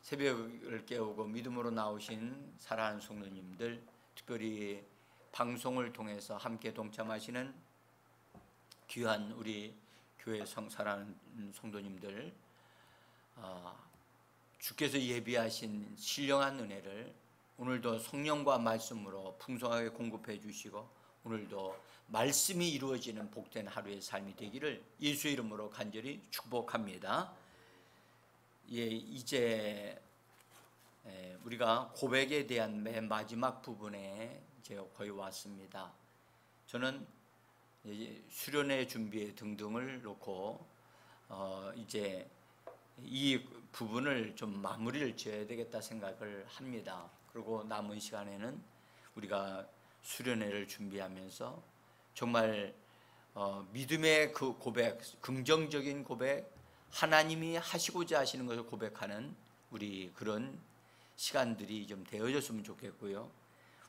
새벽을 깨우고 믿음으로 나오신 사랑하는 성도님들, 특별히 방송을 통해서 함께 동참하시는 귀한 우리 교회 사랑하는 성도님들, 주께서 예비하신 신령한 은혜를 오늘도 성령과 말씀으로 풍성하게 공급해 주시고 오늘도 말씀이 이루어지는 복된 하루의 삶이 되기를 예수의 이름으로 간절히 축복합니다. 이제 우리가 고백에 대한 맨 마지막 부분에 이제 거의 왔습니다. 저는 수련회 준비 등등을 놓고 이제 이 부분을 좀 마무리를 지어야 되겠다 생각을 합니다. 그리고 남은 시간에는 우리가 수련회를 준비하면서 정말 믿음의 그 고백, 긍정적인 고백, 하나님이 하시고자 하시는 것을 고백하는 우리 그런 시간들이 좀 되어졌으면 좋겠고요.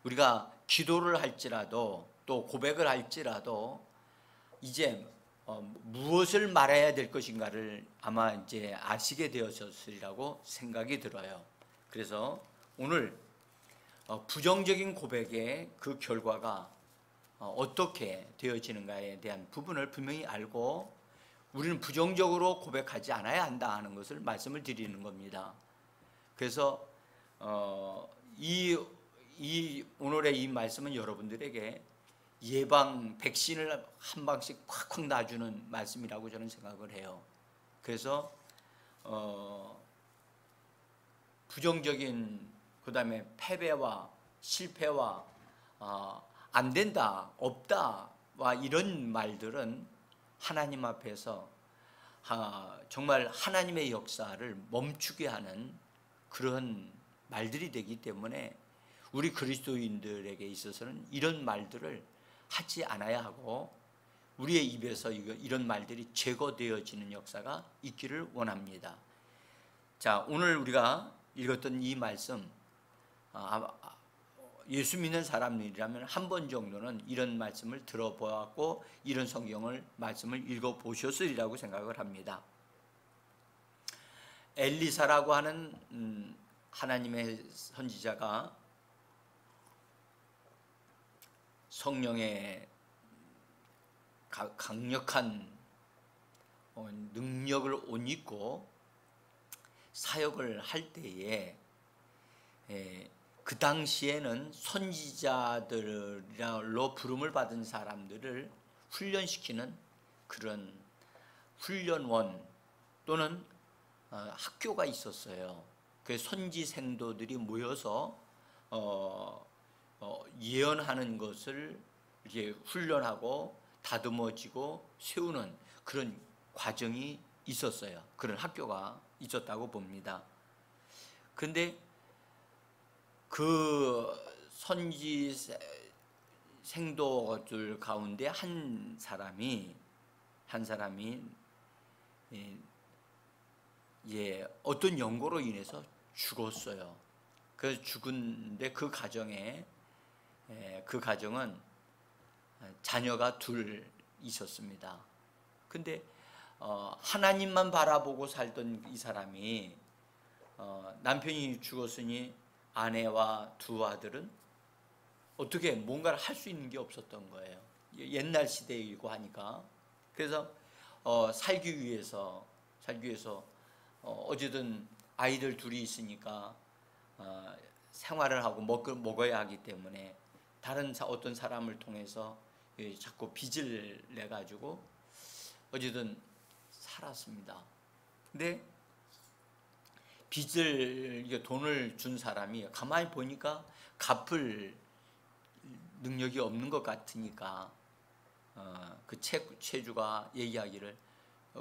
우리가 기도를 할지라도 또 고백을 할지라도 이제 무엇을 말해야 될 것인가를 아마 이제 아시게 되었으리라고 생각이 들어요. 그래서 오늘 부정적인 고백의 그 결과가 어떻게 되어지는가에 대한 부분을 분명히 알고 우리는 부정적으로 고백하지 않아야 한다 하는 것을 말씀을 드리는 겁니다. 그래서 오늘의 이 말씀은 여러분들에게 예방 백신을 한 방씩 콱콱 놔주는 말씀이라고 저는 생각을 해요. 그래서 부정적인 그다음에 패배와 실패와 안 된다, 없다와 이런 말들은 하나님 앞에서 정말 하나님의 역사를 멈추게 하는 그런 말들이 되기 때문에 우리 그리스도인들에게 있어서는 이런 말들을 하지 않아야 하고 우리의 입에서 이런 말들이 제거되어지는 역사가 있기를 원합니다. 자, 오늘 우리가 읽었던 이 말씀, 예수 믿는 사람이라면 한 번 정도는 이런 말씀을 들어보았고 이런 말씀을 읽어보셨으리라고 생각을 합니다. 엘리사라고 하는 하나님의 선지자가 성령의 강력한 능력을 옷 입고 사역을 할 때에 그 당시에는 선지자들로 부름을 받은 사람들을 훈련시키는 그런 훈련원 또는 학교가 있었어요. 그 선지생도들이 모여서 예언하는 것을 이렇게 훈련하고 다듬어지고 세우는 그런 과정이 있었어요. 그런 학교가 있었다고 봅니다. 그런데 그 선지생도들 가운데 한 사람이 어떤 연고로 인해서 죽었어요. 그래서 죽은데 그 가정은 자녀가 둘 있었습니다. 근데 하나님만 바라보고 살던 이 사람이 남편이 죽었으니 아내와 두 아들은 어떻게 뭔가를 할 수 있는 게 없었던 거예요. 옛날 시대이고 하니까. 그래서 살기 위해서 어쨌든 아이들 둘이 있으니까 생활을 하고 먹어야 하기 때문에 다른 어떤 사람을 통해서 자꾸 빚을 내가지고 어쨌든 살았습니다. 근데 돈을 준 사람이 가만히 보니까 갚을 능력이 없는 것 같으니까 그 채주가 얘기하기를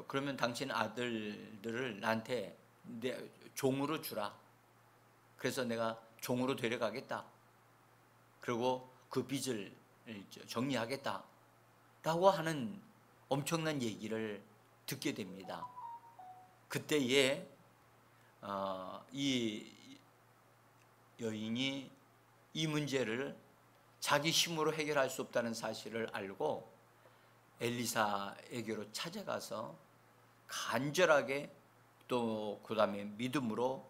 그러면 당신 아들들을 나한테 종으로 주라. 그래서 내가 종으로 데려가겠다. 그리고 그 빚을 정리하겠다. 라고 하는 엄청난 얘기를 듣게 됩니다. 그때에 이 여인이 이 문제를 자기 힘으로 해결할 수 없다는 사실을 알고 엘리사에게로 찾아가서 간절하게 또 그 다음에 믿음으로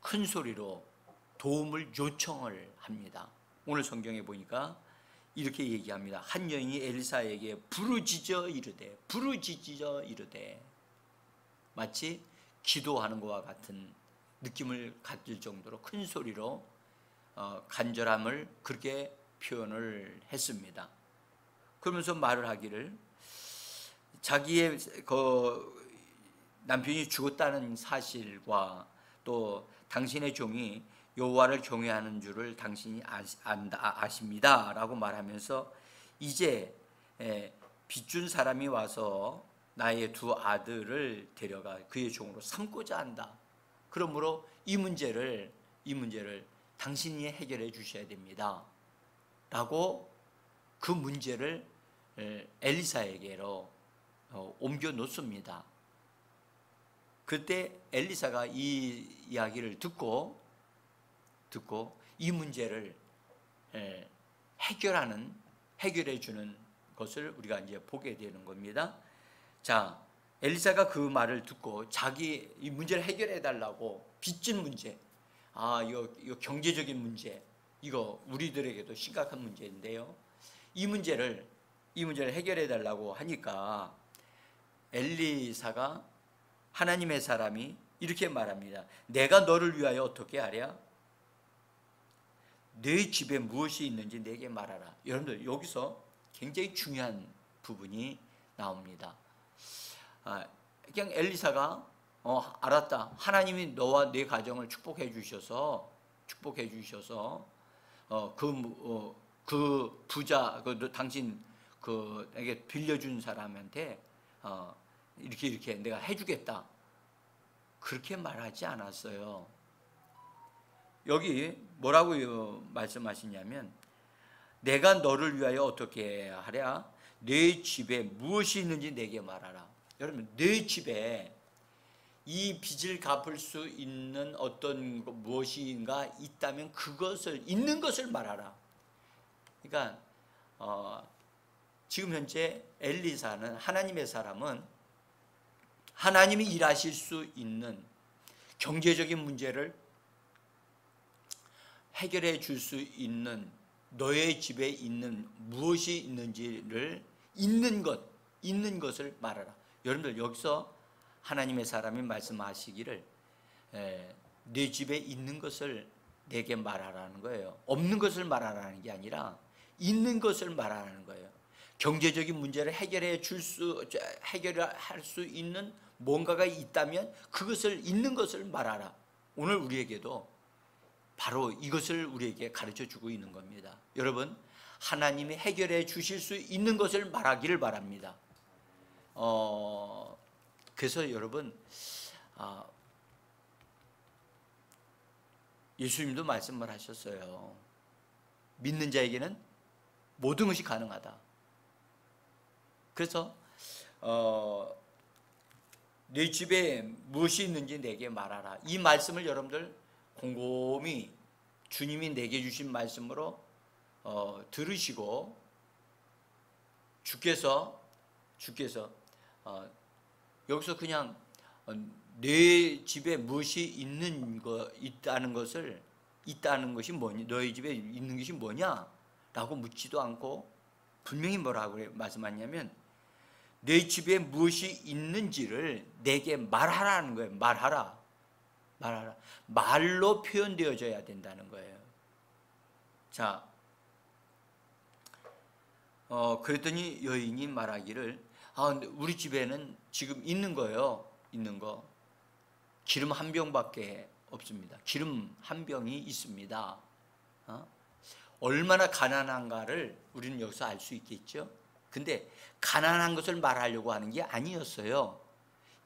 큰 소리로 도움을 요청을 합니다. 오늘 성경에 보니까 이렇게 얘기합니다. 한 여인이 엘리사에게 부르짖어 이르되 마치 기도하는 것과 같은 느낌을 가질 정도로 큰 소리로 간절함을 그렇게 표현을 했습니다. 그러면서 말을 하기를 자기의 남편이 죽었다는 사실과 또 당신의 종이 여호와를 경외하는 줄을 당신이 아십니다 라고 말하면서 이제 빚준 사람이 와서 나의 두 아들을 데려가 그의 종으로 삼고자 한다. 그러므로 이 문제를 당신이 해결해 주셔야 됩니다 라고 그 문제를 엘리사에게로 옮겨 놓습니다. 그때 엘리사가 이 이야기를 듣고 이 문제를 해결해 주는 것을 우리가 이제 보게 되는 겁니다. 자, 엘리사가 그 말을 듣고 자기 이 문제를 해결해 달라고 빚진 문제, 이거 경제적인 문제, 이거 우리들에게도 심각한 문제인데요. 이 문제를 해결해 달라고 하니까 엘리사가 하나님의 사람이 이렇게 말합니다. 내가 너를 위하여 어떻게 하랴? 네 집에 무엇이 있는지 내게 말하라. 여러분들 여기서 굉장히 중요한 부분이 나옵니다. 그냥 엘리사가 알았다. 하나님이 너와 네 가정을 축복해 주셔서 그 부자 당신 그에게 빌려준 사람한테 이렇게 내가 해주겠다. 그렇게 말하지 않았어요. 여기 뭐라고 말씀하시냐면 내가 너를 위하여 어떻게 하랴? 네 집에 무엇이 있는지 내게 말하라. 여러분 네 집에 이 빚을 갚을 수 있는 어떤 무엇인가 있다면 그것을 있는 것을 말하라. 그러니까 지금 현재 엘리사는 하나님의 사람은 하나님이 일하실 수 있는 경제적인 문제를 해결해 줄 수 있는 너의 집에 있는 무엇이 있는지를 있는 것을 말하라. 여러분들 여기서 하나님의 사람이 말씀하시기를 내 집에 있는 것을 내게 말하라는 거예요. 없는 것을 말하라는 게 아니라 있는 것을 말하라는 거예요. 경제적인 문제를 해결할 수 있는 뭔가가 있다면 그것을 있는 것을 말하라. 오늘 우리에게도 바로 이것을 우리에게 가르쳐 주고 있는 겁니다. 여러분 하나님이 해결해 주실 수 있는 것을 말하기를 바랍니다. 그래서 여러분 예수님도 말씀을 하셨어요. 믿는 자에게는 모든 것이 가능하다. 그래서 내 집에 무엇이 있는지 내게 말하라. 이 말씀을 여러분들 곰곰이 주님이 내게 주신 말씀으로 들으시고 주께서 여기서 그냥 내 집에 무엇이 있다는 것이 뭐냐, 너희 집에 있는 것이 뭐냐라고 묻지도 않고 분명히 뭐라고 말씀하냐면 내 집에 무엇이 있는지를 내게 말하라는 거예요. 말하라. 말로 표현되어져야 된다는 거예요. 자, 그랬더니 여인이 말하기를 우리 집에는 지금 있는 거 기름 한 병밖에 없습니다. 기름 한 병이 있습니다. 얼마나 가난한가를 우리는 여기서 알 수 있겠죠. 근데 가난한 것을 말하려고 하는 게 아니었어요.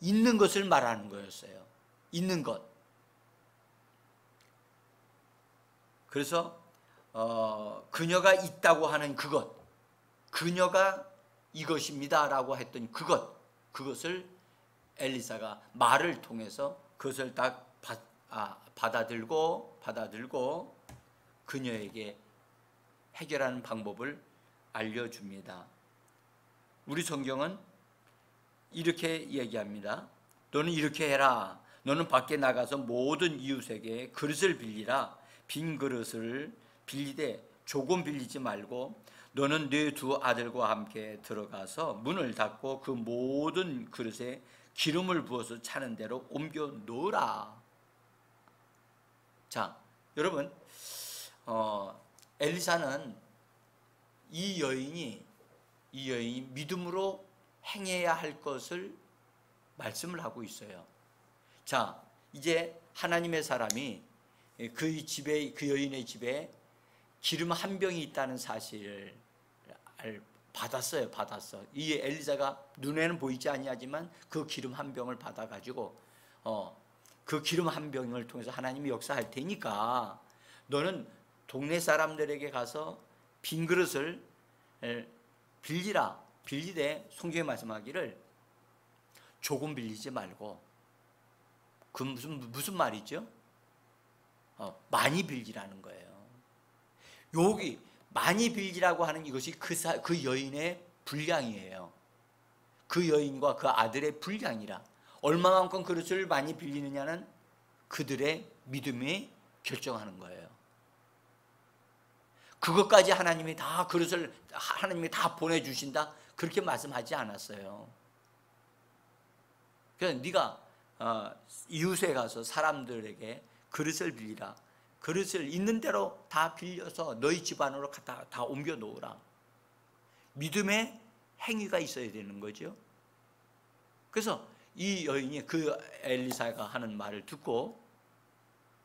있는 것을 말하는 거였어요. 있는 것. 그래서 그녀가 있다고 하는 그녀가 이것입니다라고 했던 그것을 엘리사가 말을 통해서 그것을 딱 받아들고 그녀에게 해결하는 방법을 알려줍니다. 우리 성경은 이렇게 얘기합니다. 너는 이렇게 해라. 너는 밖에 나가서 모든 이웃에게 그릇을 빌리라. 빈 그릇을 빌리되 조금 빌리지 말고 너는 네 두 아들과 함께 들어가서 문을 닫고 그 모든 그릇에 기름을 부어서 차는 대로 옮겨 놓으라. 자, 여러분, 엘리사는 이 여인이 믿음으로 행해야 할 것을 말씀을 하고 있어요. 자, 이제 하나님의 사람이 그 여인의 집에 기름 한 병이 있다는 사실을 받았어요. 이 엘리사가 눈에는 보이지 아니하지만 그 기름 한 병을 받아가지고 그 기름 한 병을 통해서 하나님이 역사할 테니까 너는 동네 사람들에게 가서 빈 그릇을 빌리라. 빌리되 성경에 말씀하기를 조금 빌리지 말고, 그 무슨 말이죠? 많이 빌리라는 거예요. 여기 많이 빌리라고 하는 이것이 그 여인의 분량이에요. 그 여인과 그 아들의 분량이라. 얼마만큼 그릇을 많이 빌리느냐는 그들의 믿음이 결정하는 거예요. 그것까지 하나님이 다 그릇을 하나님이 다 보내주신다 그렇게 말씀하지 않았어요. 그래서 네가 이웃에 가서 사람들에게 그릇을 빌리라. 그릇을 있는 대로 다 빌려서 너희 집 안으로 다 옮겨 놓으라. 믿음의 행위가 있어야 되는 거죠. 그래서 이 여인이 그 엘리사가 하는 말을 듣고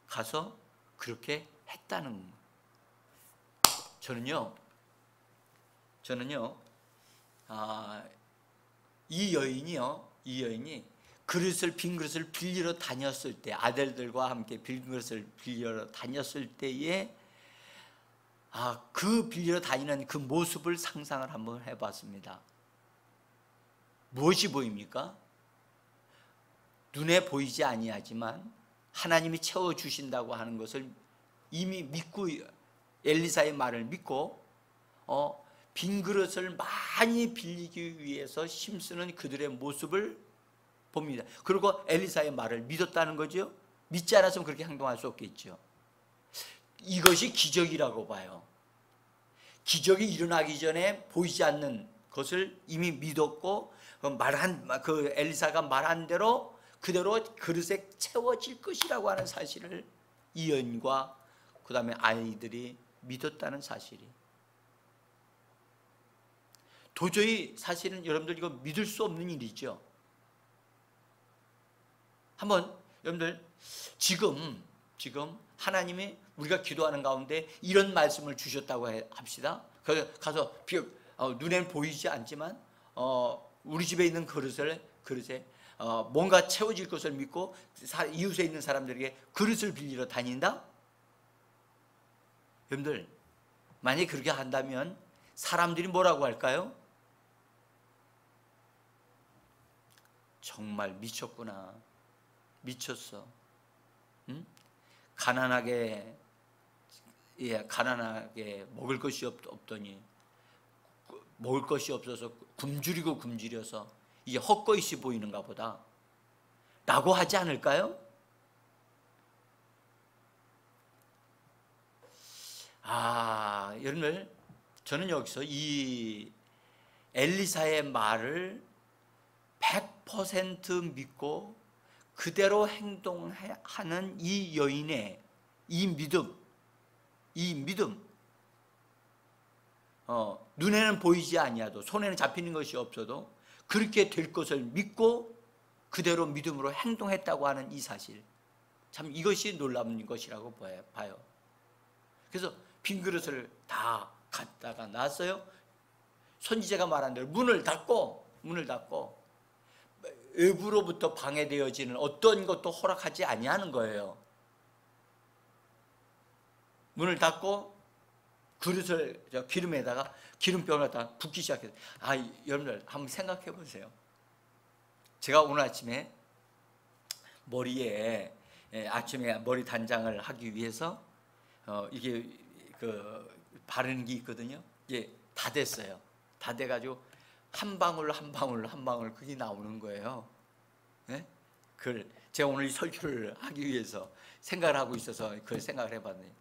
가서 그렇게 했다는 거예요. 저는요, 이 여인이 빈 그릇을 빌리러 다녔을 때, 아들들과 함께 빈 그릇을 빌리러 다녔을 때에 그 빌리러 다니는 그 모습을 상상을 한번 해봤습니다. 무엇이 보입니까? 눈에 보이지 아니하지만 하나님이 채워주신다고 하는 것을 이미 믿고, 엘리사의 말을 믿고 빈 그릇을 많이 빌리기 위해서 힘쓰는 그들의 모습을 봅니다. 그리고 엘리사의 말을 믿었다는 거죠. 믿지 않았으면 그렇게 행동할 수 없겠죠. 이것이 기적이라고 봐요. 기적이 일어나기 전에 보이지 않는 것을 이미 믿었고, 그 엘리사가 말한 대로 그대로 그릇에 채워질 것이라고 하는 사실을 이 여인과 그 다음에 아이들이 믿었다는 사실이, 도저히 사실은 여러분들 이거 믿을 수 없는 일이죠. 한번 여러분들 지금 하나님이 우리가 기도하는 가운데 이런 말씀을 주셨다고 합시다. 가서 눈에는 보이지 않지만 우리 집에 있는 그릇에 뭔가 채워질 것을 믿고 이웃에 있는 사람들에게 그릇을 빌리러 다닌다? 여러분들 만약에 그렇게 한다면 사람들이 뭐라고 할까요? 정말 미쳤구나. 미쳤어. 응? 가난하게 먹을 것이 없더니, 먹을 것이 없어서 굶주려서 이게 헛것이 보이는가 보다 라고 하지 않을까요? 여러분들, 저는 여기서 이 엘리사의 말을 100% 믿고 그대로 행동하는 이 여인의 이 믿음, 눈에는 보이지 아니하도, 손에는 잡히는 것이 없어도 그렇게 될 것을 믿고 그대로 믿음으로 행동했다고 하는 이 사실, 참 이것이 놀라운 것이라고 봐요. 그래서 빈 그릇을 다 갖다가 놨어요. 선지자가 말한 대로 문을 닫고 외부로부터 방해되어지는 어떤 것도 허락하지 아니하는 거예요. 문을 닫고 그릇을 기름에다가 기름병을 갖다가 붓기 시작해요. 여러분들 한번 생각해 보세요. 제가 오늘 아침에 머리에 아침에 머리 단장을 하기 위해서 이게 바르는 게 있거든요. 이게 다 됐어요. 다 돼가지고 한 방울 그게 나오는 거예요. 네? 그걸 제가 오늘 이 설교를 하기 위해서 생각을 하고 있어서 그걸 생각을 해봤네요.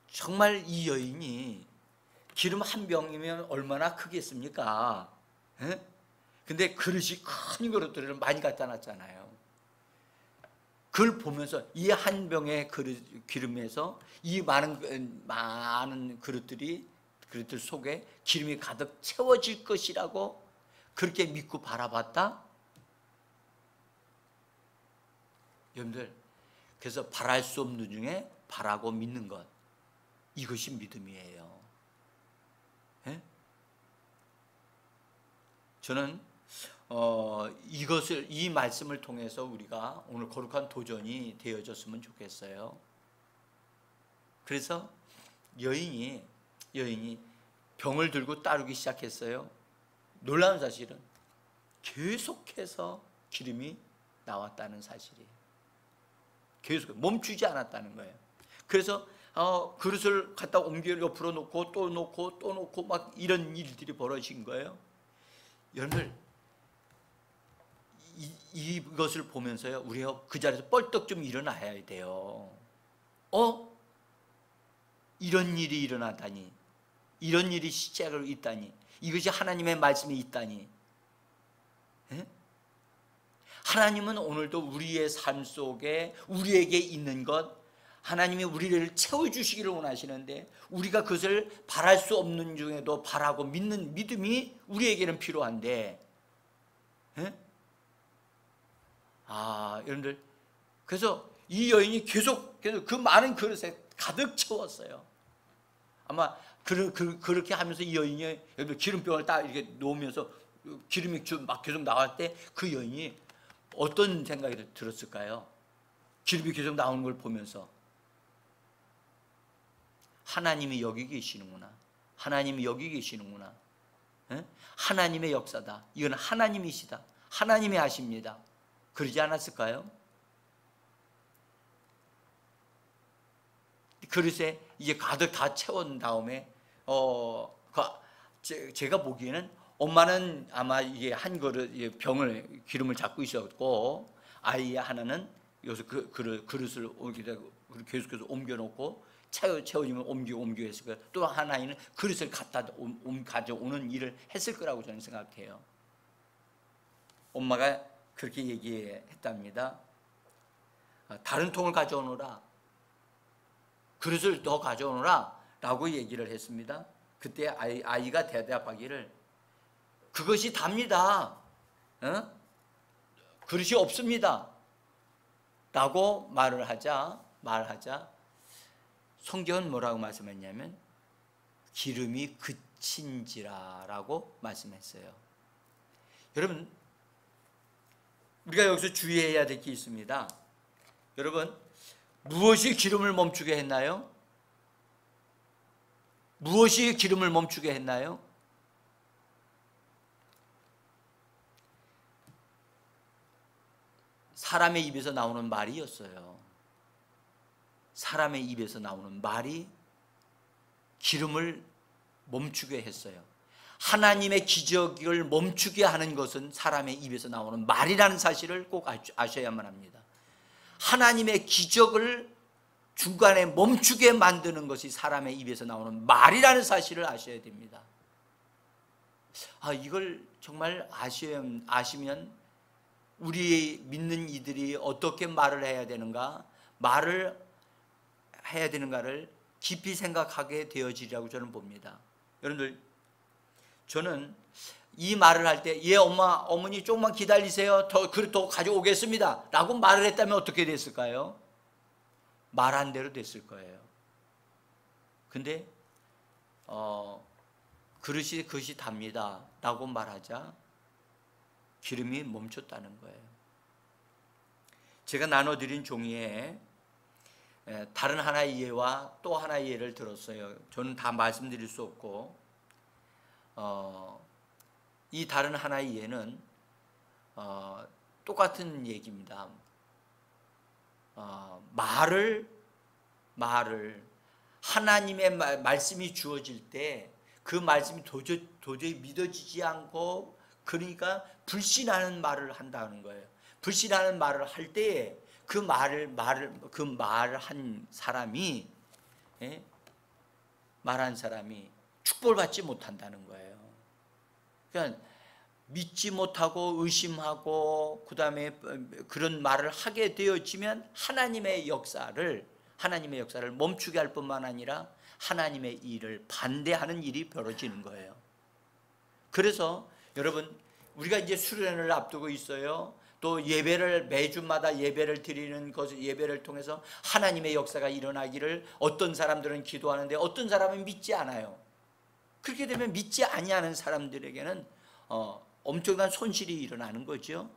정말 이 여인이 기름 한 병이면 얼마나 크겠습니까? 에? 근데 그릇이 큰 그릇들을 많이 갖다 놨잖아요. 그걸 보면서 이 한 병의 기름에서 이 많은 그릇들 속에 기름이 가득 채워질 것이라고 그렇게 믿고 바라봤다. 여러분들, 그래서 바랄 수 없는 중에 바라고 믿는 것, 이것이 믿음이에요. 예? 저는 이 말씀을 통해서 우리가 오늘 거룩한 도전이 되어졌으면 좋겠어요. 그래서 여인이 병을 들고 따르기 시작했어요. 놀라운 사실은 계속해서 기름이 나왔다는 사실이에요. 계속 멈추지 않았다는 거예요. 그래서 그릇을 갖다 옮겨 옆으로 놓고 또 놓고 또 놓고 막 이런 일들이 벌어진 거예요. 여러분들, 이것을 보면서요, 우리가 그 자리에서 뻘떡 좀 일어나야 돼요. 이런 일이 일어나다니, 이런 일이 시작으로 있다니, 이것이 하나님의 말씀이 있다니. 에? 하나님은 오늘도 우리의 삶 속에 우리에게 있는 것, 하나님이 우리를 채워주시기를 원하시는데 우리가 그것을 바랄 수 없는 중에도 바라고 믿는 믿음이 우리에게는 필요한데, 여러분들, 그래서 이 여인이 계속 그 많은 그릇에 가득 채웠어요. 아마 그렇게 하면서 이 여인이 여러분 기름병을 딱 이렇게 놓으면서 기름이 막 계속 나갈 때 그 여인이 어떤 생각이 들었을까요? 기름이 계속 나오는 걸 보면서 하나님이 여기 계시는구나. 하나님이 여기 계시는구나. 하나님의 역사다. 이건 하나님이시다. 하나님이 하십니다. 그러지 않았을까요? 그릇에 이제 가득 다 채운 다음에 제가 보기에는 엄마는 아마 이게 한 그릇 기름을 잡고 있었고, 아이 하나는 여기서 그릇을 계속해서 옮겨놓고 채워지면 옮기고 했을 거예요. 또 하나는 그릇을 가져오는 일을 했을 거라고 저는 생각해요. 엄마가 그렇게 얘기했답니다. 다른 통을 가져오너라, 그릇을 더 가져오너라 라고 얘기를 했습니다. 그때 아이가 대답하기를, 그것이 답니다. 그릇이 없습니다 라고 말하자 성경은 뭐라고 말씀했냐면 기름이 그친지라 라고 말씀했어요. 여러분, 우리가 여기서 주의해야 될 게 있습니다. 여러분, 무엇이 기름을 멈추게 했나요? 무엇이 기름을 멈추게 했나요? 사람의 입에서 나오는 말이었어요. 사람의 입에서 나오는 말이 기름을 멈추게 했어요. 하나님의 기적을 멈추게 하는 것은 사람의 입에서 나오는 말이라는 사실을 꼭 아셔야만 합니다. 하나님의 기적을 중간에 멈추게 만드는 것이 사람의 입에서 나오는 말이라는 사실을 아셔야 됩니다. 이걸 정말 아시면 우리 믿는 이들이 어떻게 말을 해야 되는가, 말을 해야 되는가를 깊이 생각하게 되어지리라고 저는 봅니다. 여러분들, 저는 이 말을 할 때 어머니 조금만 기다리세요, 그릇 더 가져오겠습니다 라고 말을 했다면 어떻게 됐을까요? 말한 대로 됐을 거예요. 근데 그릇이 답니다 라고 말하자 기름이 멈췄다는 거예요. 제가 나눠드린 종이에 다른 하나의 예와 또 하나의 예를 들었어요. 저는 다 말씀드릴 수 없고, 이 다른 하나의 예는 똑같은 얘기입니다. 말을 하나님의 말씀이 주어질 때 그 말씀이 도저히 믿어지지 않고, 그러니까 불신하는 말을 한다는 거예요. 불신하는 말을 할 때에 그 말을 한 사람이, 예? 말한 사람이 축복을 받지 못한다는 거예요. 그러니까 믿지 못하고 의심하고 그다음에 그런 말을 하게 되어지면 하나님의 역사를 멈추게 할 뿐만 아니라 하나님의 일을 반대하는 일이 벌어지는 거예요. 그래서 여러분, 우리가 이제 수련을 앞두고 있어요. 또 예배를, 매주마다 예배를 드리는 것을, 예배를 통해서 하나님의 역사가 일어나기를 어떤 사람들은 기도하는데 어떤 사람은 믿지 않아요. 그렇게 되면 믿지 아니하는 사람들에게는 엄청난 손실이 일어나는 거죠.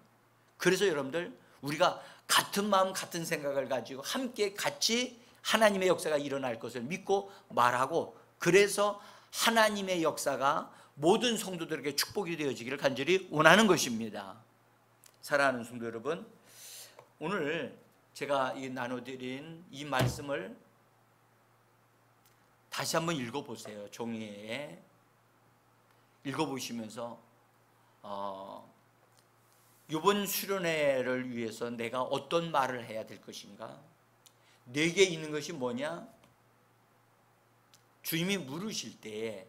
그래서 여러분들, 우리가 같은 마음 같은 생각을 가지고 함께 같이 하나님의 역사가 일어날 것을 믿고 말하고, 그래서 하나님의 역사가 모든 성도들에게 축복이 되어지기를 간절히 원하는 것입니다. 사랑하는 성도 여러분, 오늘 제가 나눠드린 이 말씀을 다시 한번 읽어보세요. 종이에 읽어보시면서 이번 수련회를 위해서 내가 어떤 말을 해야 될 것인가? 내게 있는 것이 뭐냐? 주님이 물으실 때에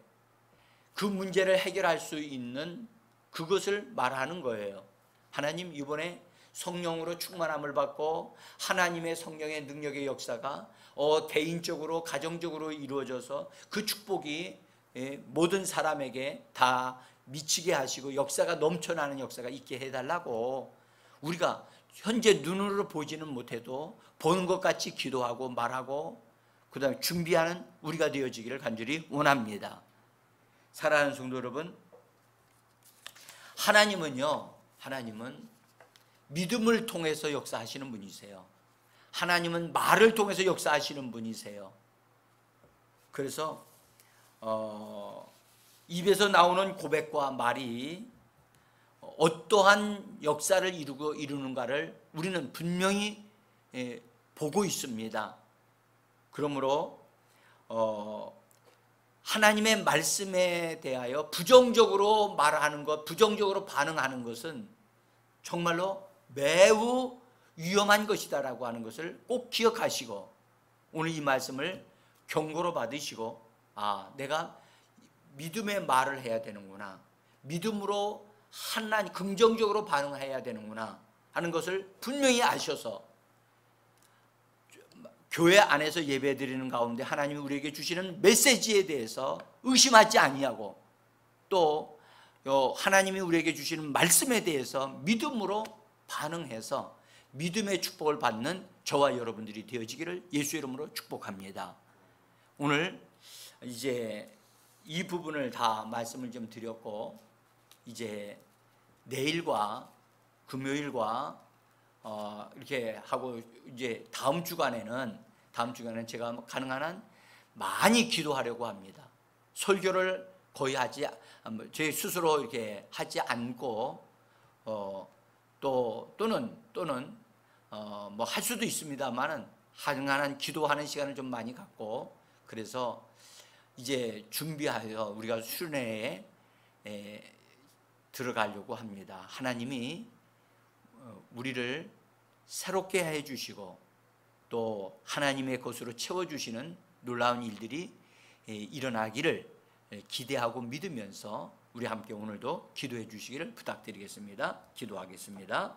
그 문제를 해결할 수 있는 그것을 말하는 거예요. 하나님, 이번에 성령으로 충만함을 받고 하나님의 성령의 능력의 역사가 개인적으로 가정적으로 이루어져서 그 축복이 모든 사람에게 다 미치게 하시고 역사가 넘쳐나는 역사가 있게 해달라고, 우리가 현재 눈으로 보지는 못해도 보는 것 같이 기도하고 말하고 그 다음에 준비하는 우리가 되어지기를 간절히 원합니다. 사랑하는 성도 여러분, 하나님은 믿음을 통해서 역사하시는 분이세요. 하나님은 말을 통해서 역사하시는 분이세요. 그래서 입에서 나오는 고백과 말이 어떠한 역사를 이루는가를 우리는 분명히 보고 있습니다. 그러므로 하나님의 말씀에 대하여 부정적으로 말하는 것, 부정적으로 반응하는 것은 정말로 매우 위험한 것이다라고 하는 것을 꼭 기억하시고, 오늘 이 말씀을 경고로 받으시고, 내가 믿음의 말을 해야 되는구나, 믿음으로 하나님 긍정적으로 반응해야 되는구나 하는 것을 분명히 아셔서 교회 안에서 예배드리는 가운데 하나님이 우리에게 주시는 메시지에 대해서 의심하지 아니하고, 또 하나님이 우리에게 주시는 말씀에 대해서 믿음으로 반응해서 믿음의 축복을 받는 저와 여러분들이 되어지기를 예수 이름으로 축복합니다. 오늘 이제 이 부분을 다 말씀을 좀 드렸고, 이제 내일과 금요일과 이렇게 하고 이제 다음 주간에는 제가 가능한 한 많이 기도하려고 합니다. 설교를 거의 제 스스로 이렇게 하지 않고 또는 뭐 할 수도 있습니다만은 가능한 한 기도하는 시간을 좀 많이 갖고, 그래서 이제 준비하여 우리가 수련회에 들어가려고 합니다. 하나님이 우리를 새롭게 해주시고 또 하나님의 것으로 채워주시는 놀라운 일들이 일어나기를 기대하고 믿으면서 우리 함께 오늘도 기도해 주시기를 부탁드리겠습니다. 기도하겠습니다.